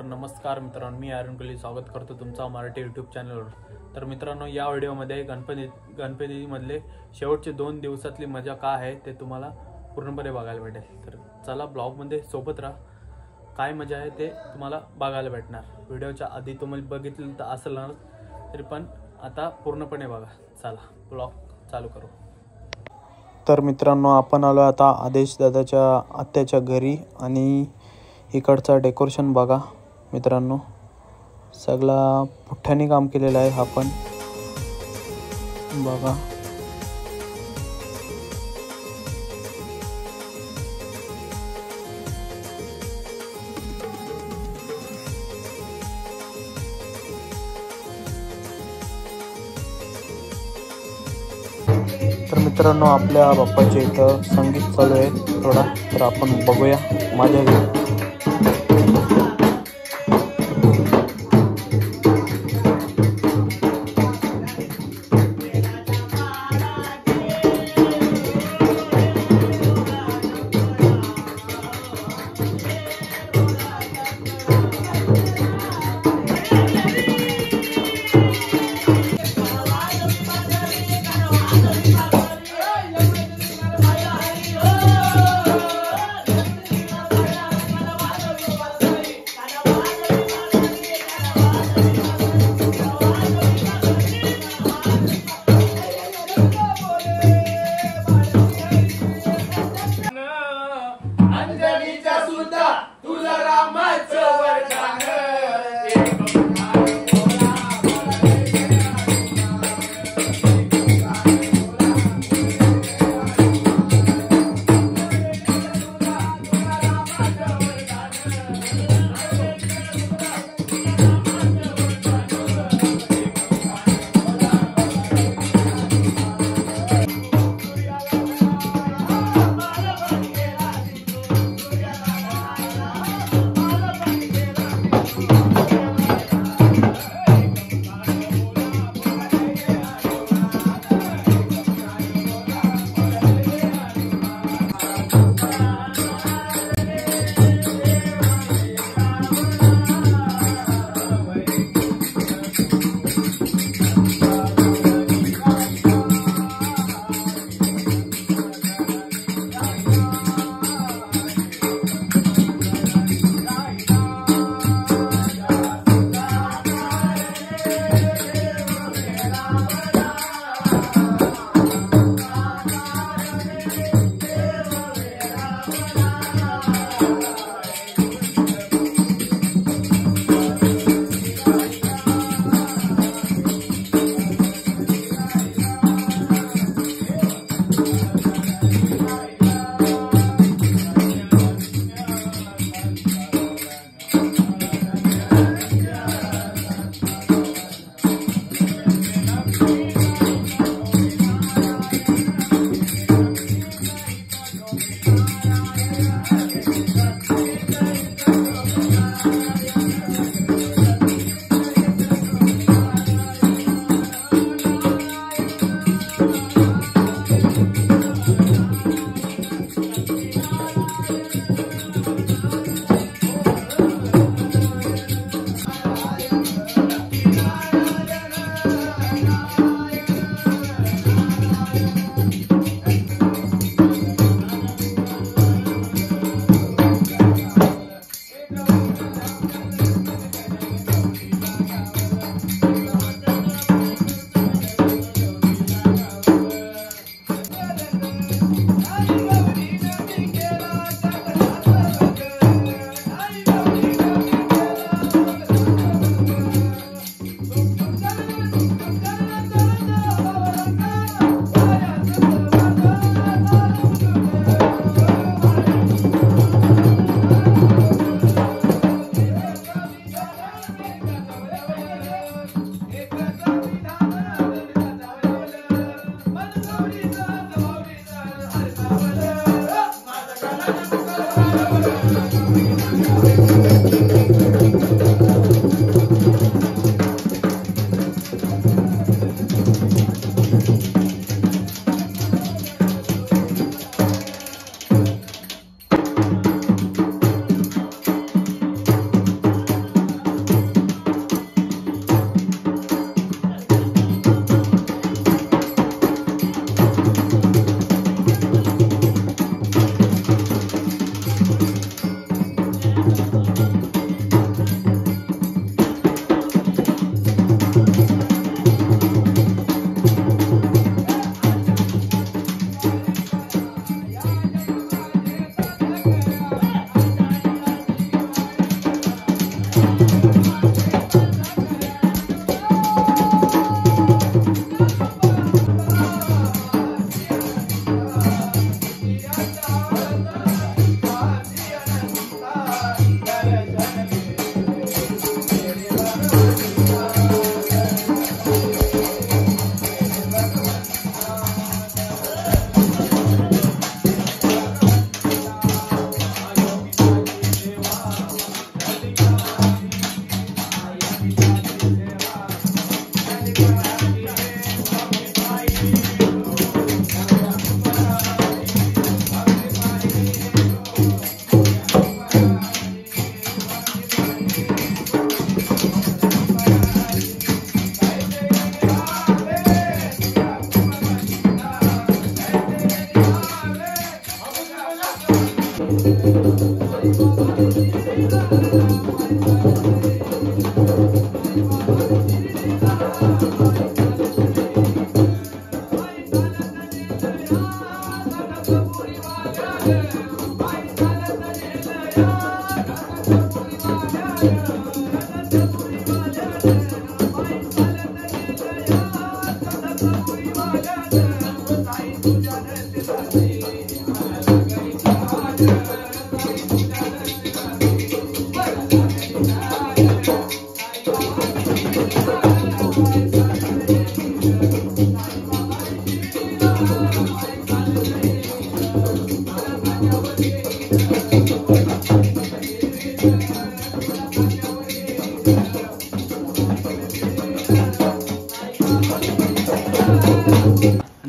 नमस्कार मित्रांनो, मी अरुण कोहली स्वागत करतो तुमचा मराठी यूट्यूब चॅनलवर। तर मित्रांनो, या व्हिडिओमध्ये गणपतीमधले शेवटचे 2 दिवसातली मजा काय आहे ते तुम्हाला पूर्णपणे बघायला भेटेल। तर चला ब्लॉगमध्ये सोबत राहा, काय मजा आहे ते तुम्हाला बघायला भेटणार। व्हिडिओच्या आधी तुम्ही बघितलं तर असेल ना, तरी पण आता पूर्णपणे बघा। चला ब्लॉग चालू करू। तर मित्रांनो, आपण आलो आता आदेश दादाच्या आत्याच्या घरी आणि इकडचा डेकोरेशन बघा मित्रांनो, सगळा पुठ्ठ्याने काम केलेलं आहे। हा पण बघा, तर मित्रांनो आपल्या बाप्पाच्या इथं संगीत चालू आहे थोडा, तर आपण बघूया मजा घेऊ।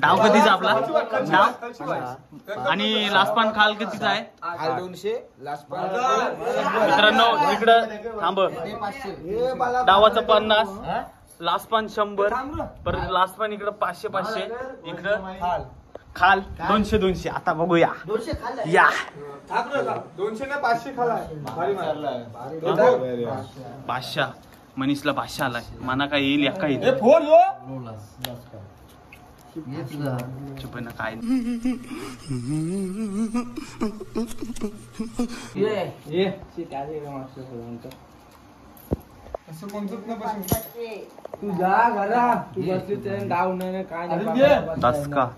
डाव कधीचा आपला डाव आणि लास्ट पान खाल कितीचा आहे? 200 लास्ट पान मित्रांनो इकडं थांब. डावाचं 50, लास्ट पान 100, परत लास्ट पान इकडं 500 500, इकडं खाल 200 200. आता बघूया या 200 ने 500 खाला. 500 मनीषला 500 आलाय. मना काय येईल या काही चुपन काय तू जा घरा तू बसली ते डाव नाही काय नाही दस का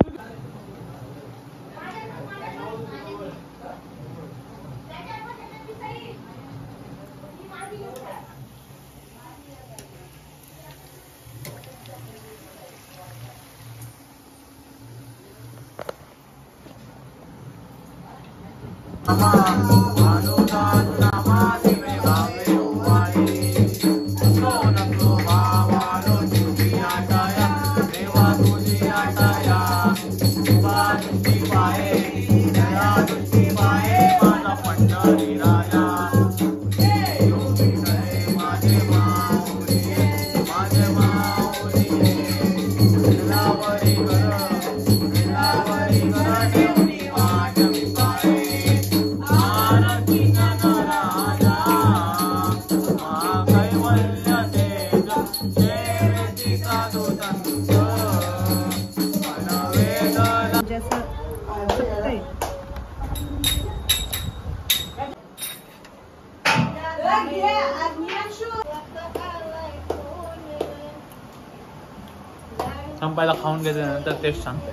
संपायला खाऊन घेतल्यानंतर टेस्ट सांगते.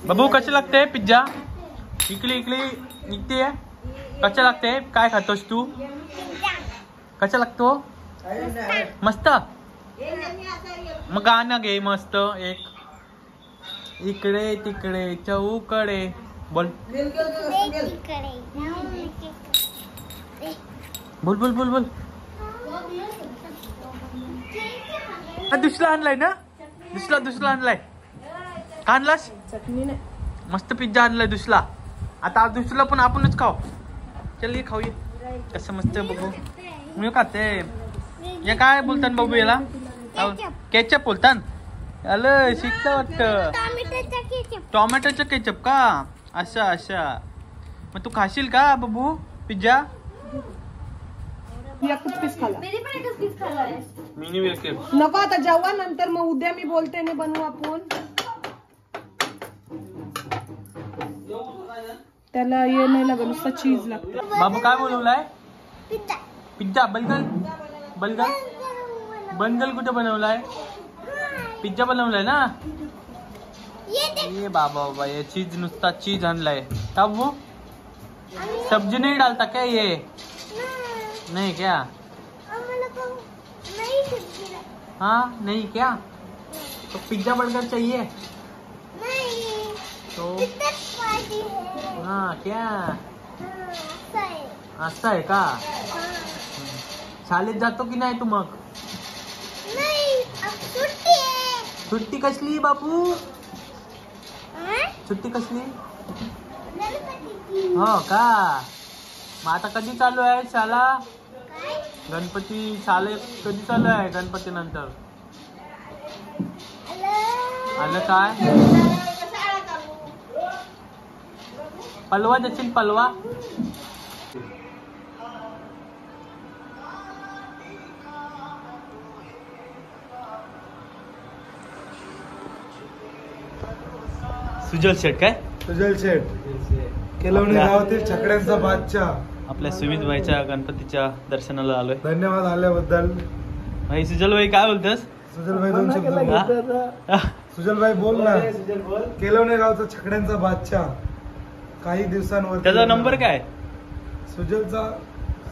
बाबू कसे लागते पिझ्झा? इकडे इकडे निघते कशा लागते? काय खातोस तू? कशा लागतो? मस्त. मग गाणं घे मस्त एक. इकडे तिकडे चौकडे बोल बोल बोल बोल बोल. दुसरा आणलाय ना? दुसरा आणलाय का? आणलास मस्त पिझ्झा आणलाय दुसरा. आता दुसरा पण आपणच खाऊ. चल ये खाऊया कसं मस्त. बघू मी खाते. या काय बोलतात बाबू याला? केचप बोलतात. आलं शिकता वाटतं. टोमॅटोचं केचप का? अच्छा अच्छा. मग तू खाशील का बाबू पिझ्झा? एकच पीस खाला. मिनी नको आता जेव्हा नंतर मग उद्या मी बोलते ना बनवू आपण. त्याला ये नाही लागत नुसतं चीज लागतं. बाबू काय बोलवलाय? पिझ्झा. बर्गर बर्गर बर्गर कुठे बनवलाय? पिझ्झा बनवलाय ना? ये बाबा बाबा ये चीज नुसता चीज आणलाय. तब वो सब्जी नहीं डालता क्या ये? नहीं क्या? हाँ नहीं क्या? तो पिज्जा बर्गर चाहिए? तो हाँ क्या असं आहे का? शाळेत जातो की नाही तू मग? सुट्टी कसली बापू? सुट्टी कसली? हो का? मग आता कधी चालू आहे शाळा? गणपती चाले कधी चालू आहे गणपती नंतर आलं काय पलवा देशील पलवा सुजल शेठ काय सुजल शेठ केलवणी गावातील छकड्यांचा बादशाह. आपल्या सुमित भाईच्या गणपतीच्या दर्शनाला आलोय. धन्यवाद आल्याबद्दल. भाई सुजल भाई काय बोलतोस? सुजल भाई दोन शब्द बोल. सुजल भाई बोल ना. केलवणी गावचा छकड्यांचा बादशाह काही दिवसांवर त्याचा नंबर काय? सुजलचा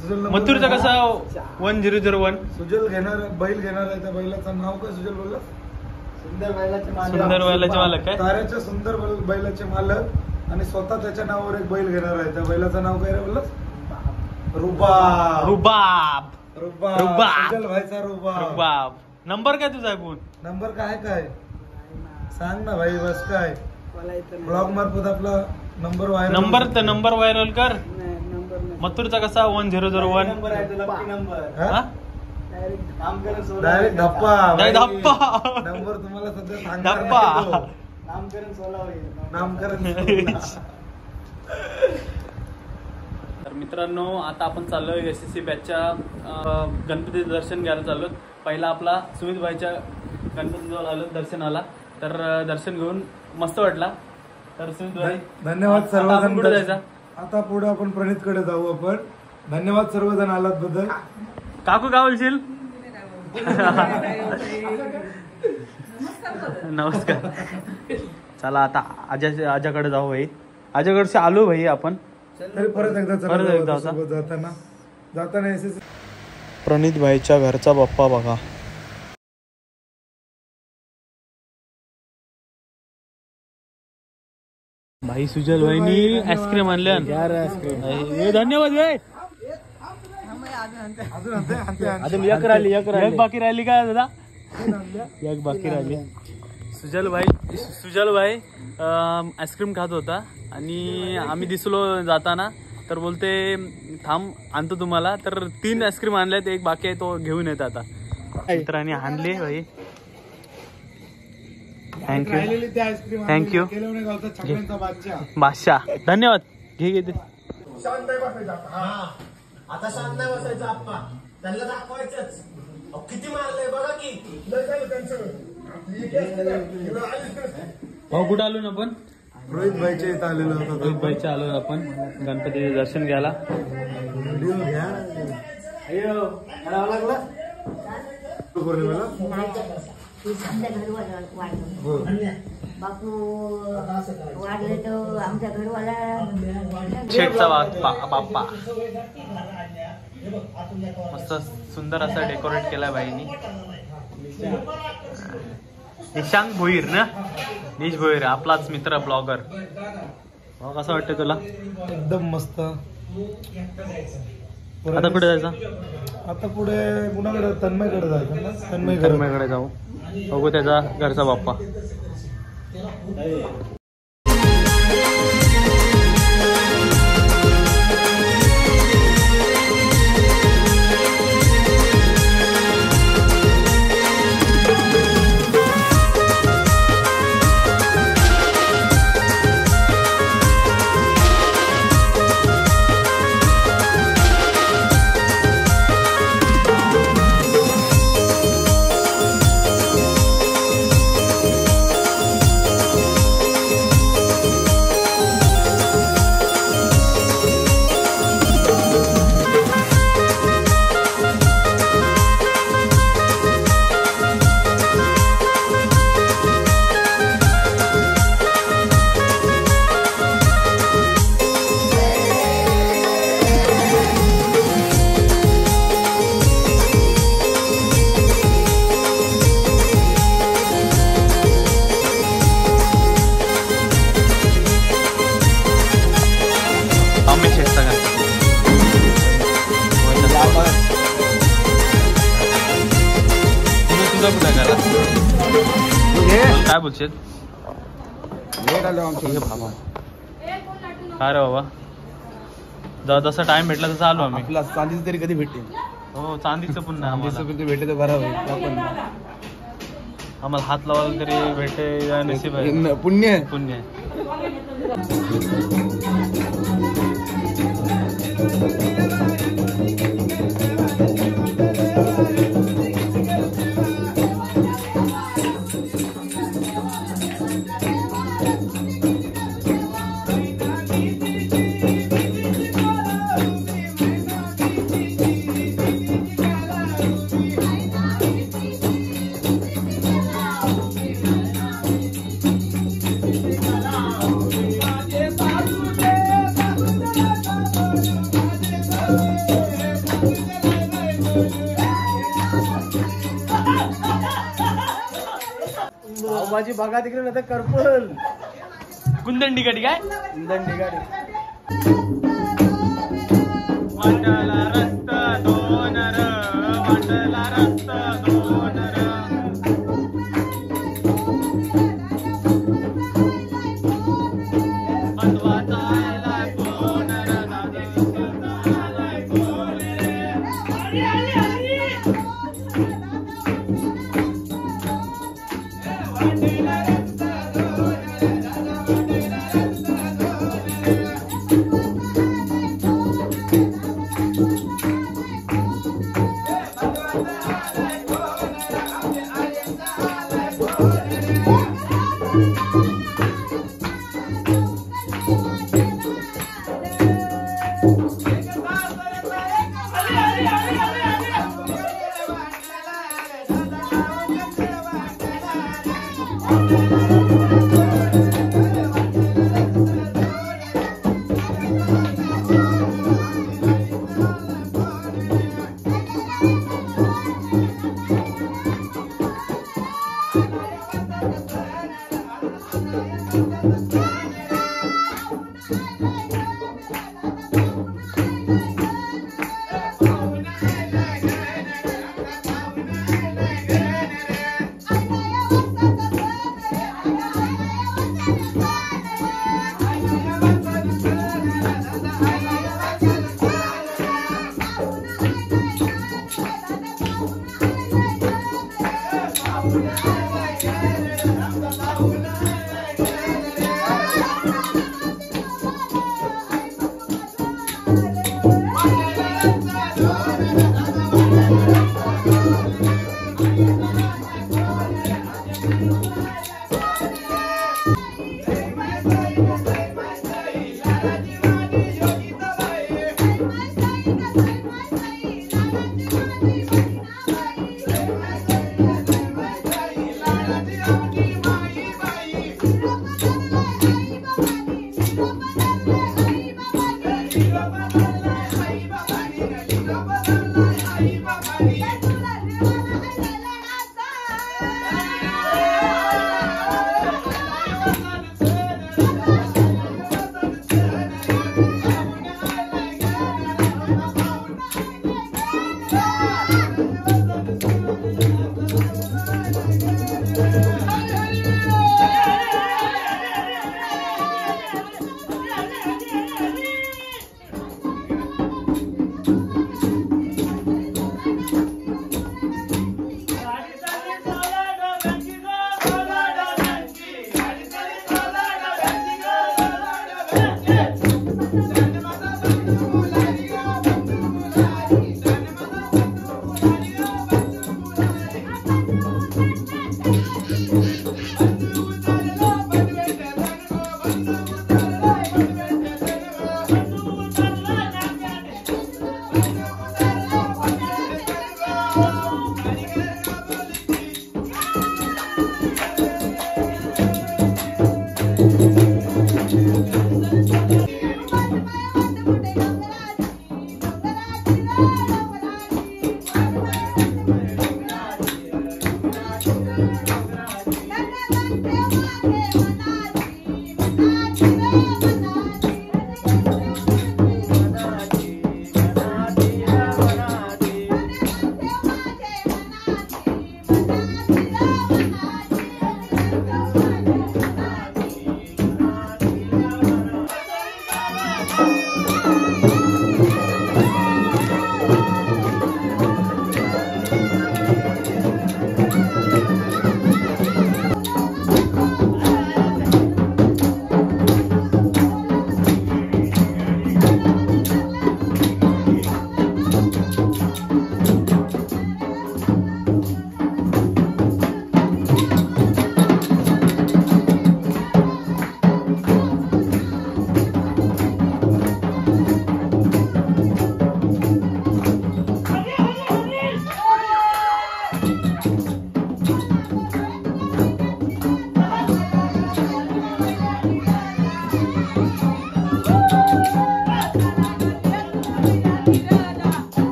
सुजल नंबर मथुरचा कसा 1001. सुजल घेणार बैल घेणार आहे त्या बैलाचं नाव काय सुजल बोलला? सुंदर बैलाचे मालक काय? ताऱ्याच्या सुंदर बैलाचे मालक आणि स्वतः त्याच्या नावावर एक बैल घेणार आहे. त्या बैलाचं नाव काय रे बोललास? रुबाब. रुबाब. रुबाब. रुबाब. सुजल भाईचा रुबाब. रुबाब. नंबर काय तुझा फोन? नंबर काय काय सांग ना भाई. बस काय ब्लॉग मार्फत आपला नंबर व्हायरल. नंबर व्हायरल कर. मथुरचा कसा 1001. हा? डायरेक्ट धप्पा. धप्पा. नंबर तुम्हाला सध्या सांगणार धप्पा. नाही तो. नामकरण तर मित्रांनो आता आपण चाललोय SSC बॅचच्या गणपतीचं दर्शन घ्यायला चाललो. पहिला आपला सुमित भाईच्या गणपतीजवळ आलो दर्शनाला. तर दर्शन घेऊन मस्त वाटला. तर सुमित भाई धन्यवाद आता आपण सर्वजण. कुठे जायचं? आता पुढे आपण प्रणित कडे जाऊ आपण. धन्यवाद सर्वजण आलात बद्दल. काकू काय बोलशील? नमस्कार. चला आता आजाकडे जाऊ भाई. आजाकडचे आलो भाई आपण. तरी परत एकदा जाताना SSC. प्रणित भाईच्या घरचा बाप्पा बघा. भाई सुजल भाईनी आईस्क्रीम आणल्या. धन्यवाद भाई. अजून एक बाकी राहिली काय दादा? एक बाकी राहिली. सुजल भाई आईस्क्रीम खात होता आणि आम्ही दिसलो जाताना. तर बोलते थांब आणतो तुम्हाला. तर 3 आईस्क्रीम आणल्यात. एक बाकी आहे तो घेऊन येत आता. मित्रांनी आणले भाई. थँक्यू बादशाह. धन्यवाद. घे आता शांत नाही बसायचं आप्पा. त्यांना दाखवायचंच किती मारलंय बघा की. भाऊ कुठं आलो ना आपण? रोहित भाईच्या इथं आलेलो होतो. रोहित भाईच्या आलो आपण गणपतीचे दर्शन घ्यायला. व्हिडिओ घ्या. पौर्णिमेला बापू वाढले तर आमच्या घरवाला शेठचा बाप्पा मस्त सुंदर असा डेकोरेट केलाय बाईनी. निशांत भोईर ना? निश भोईर आपलाच मित्र ब्लॉगर. कसं वाटतं तुला? एकदम मस्त. आता कुठे जायचं? आता पुढे कुणाकडे? तन्मयकडे जायचं ना. तन्मयकडे जाऊ. बघू त्याचा घरचा बाप्पा. काय बोलशील? काय रे बाबा, जसा टाइम भेटला तसा आलो आम्ही. चालीस तरी कधी भेटेल? हो चांदीचं पण नाही आम्हाला. भेटे तर बरा होईल आम्हाला हात लावायला तरी भेटे नशीब आहे. पुण्य आहे. पुण्य आहे. माझी बघा तिकडे नाही तर करपल. कुंदंडी गाडी काय कुंदंडी गाडी. वाटला रस्ता दोन र, वाटला रस्ता दोन र. बंधवाचा आलाय कोण र, दादेशाचा आलाय कोण रे.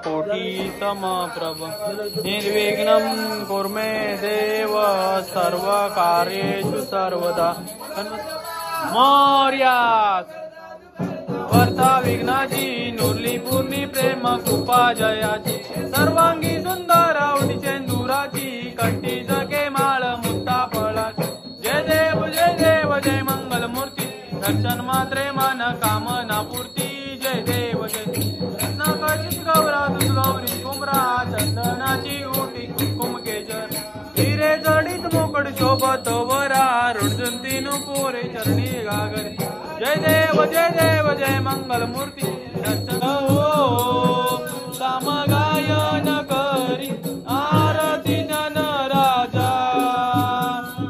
कोटि समप्रभ निर्विघ्नं कुरु मे देव सर्वकार्येषु सर्वदा मोरया वर्ता विघ्नाची नुरली पूर्णी प्रेम कृपा जयाची सर्वांगी सुंदर आवडी चेंदुराची कंठी जगे माळ मुक्ता फळाची जय देव जय मंगल मूर्ती दर्शन मात्रे मन कामना पूर्ती जय देव नकाशित गौरा दुर्गौरी कुमरा चंदनाची ओटी कुंकुम केजर हिरे जडित मोकड शोभत वरा रुणजंतीनु पोरे चरणी गागरे जय देव जय मंगल मूर्ती साम गायन करी आरती जन राजा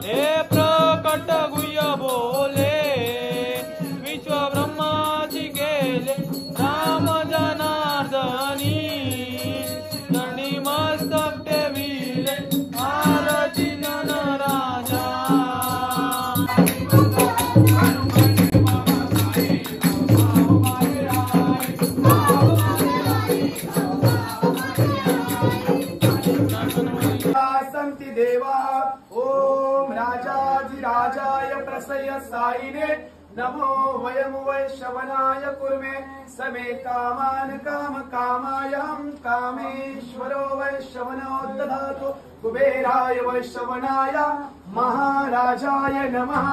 हे प्रकट गुह्य बोले विश्व ब्रह्माची गेले राम जनार्दनी चरणी मस्तक ठेविले आरती जन राजा संति देवा ओम राजाय प्रसय साईने नमो वयम वैश्रवणाय कुर्मे समे कामान काम कामायं कामेश्वरो वैश्रवणो ददातु कुबेराय वैश्रवणाय महाराजाय नमः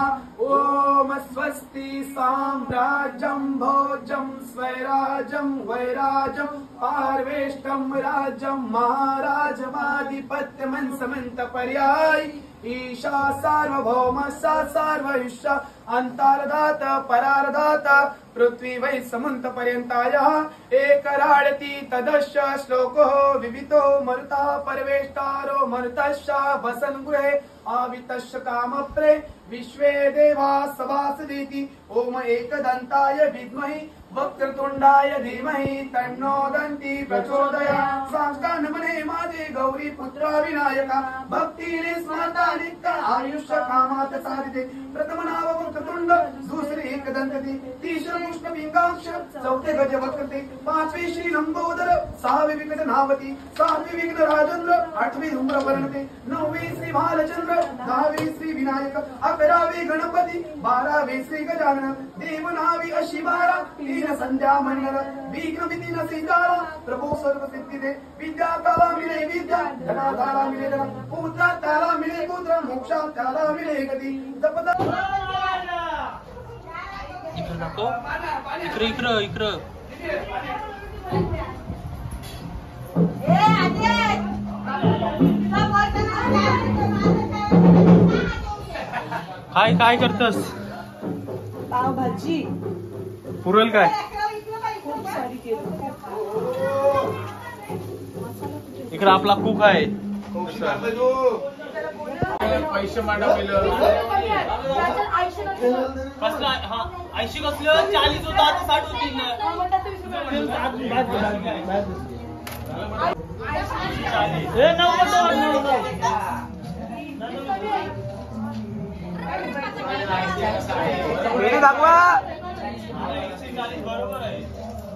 ओम स्वस्ति साम्राज्यं भोजं स्वैराजं वैराजं पार्वेष्टं राज्यं महाराजमाधिपत्यमं समंत पर्याय ईशा सार्वभौम सा सार्वयुष्य अंतर्धात परार्धात पृथ्वी वै समंत पर्यंताय एकराडती तदश्च श्लोको विवितो मरुता परवेष्टारो मरुतश्च वसन गृहे आवितश्च कामप्रे विश्वे देवा सभासदिति ओम एकदंताय विद्महि वक्रतुंडाय धीमहि तन्नो दन्ति प्रचोदयात् साष्टांगमने मादे गौरी पुत्रा विनायका भक्तिने स्मरता नित्य आयुष्य कामात साधिते प्रथम नाम वक्रतुंड दूसरे एकदंतति तीसरे मुष्ण पिंगाक्ष चौथे गज वक्रते पांचवे श्री लंबोदर सहावे विकट नावती सातवे विघ्न राजेंद्र आठवे धूम्र वर्णते नववे श्री भालचंद्र दहावे श्री विनायक अकरावे गणपती बारावे श्री गजानन देवनावी अशी बारा तीन संध्या मंडल विघ्न सीतारा प्रभू सर्व सिद्धि दे विद्या ताला मिले विद्या धना ताला मिले धन पुत्र ताला मिले पुत्र मोक्षा ताला मिले गती जपदा इकडे नको इकडे काय करतस पावभाजी पुरेल काय खूप सारी केली इकडे आपला कुक आहे पैसे मांडा कसला हा 80 कसलं 40 होता आता 60 होतील दाखवा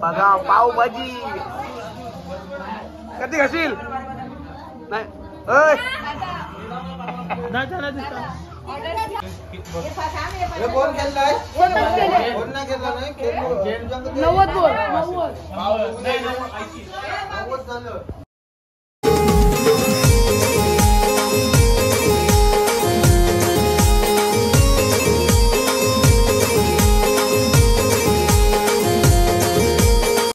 बघा पावभाजी कधी खाशील नाही कोण खेळलाय 90 बोल 90 90 झालं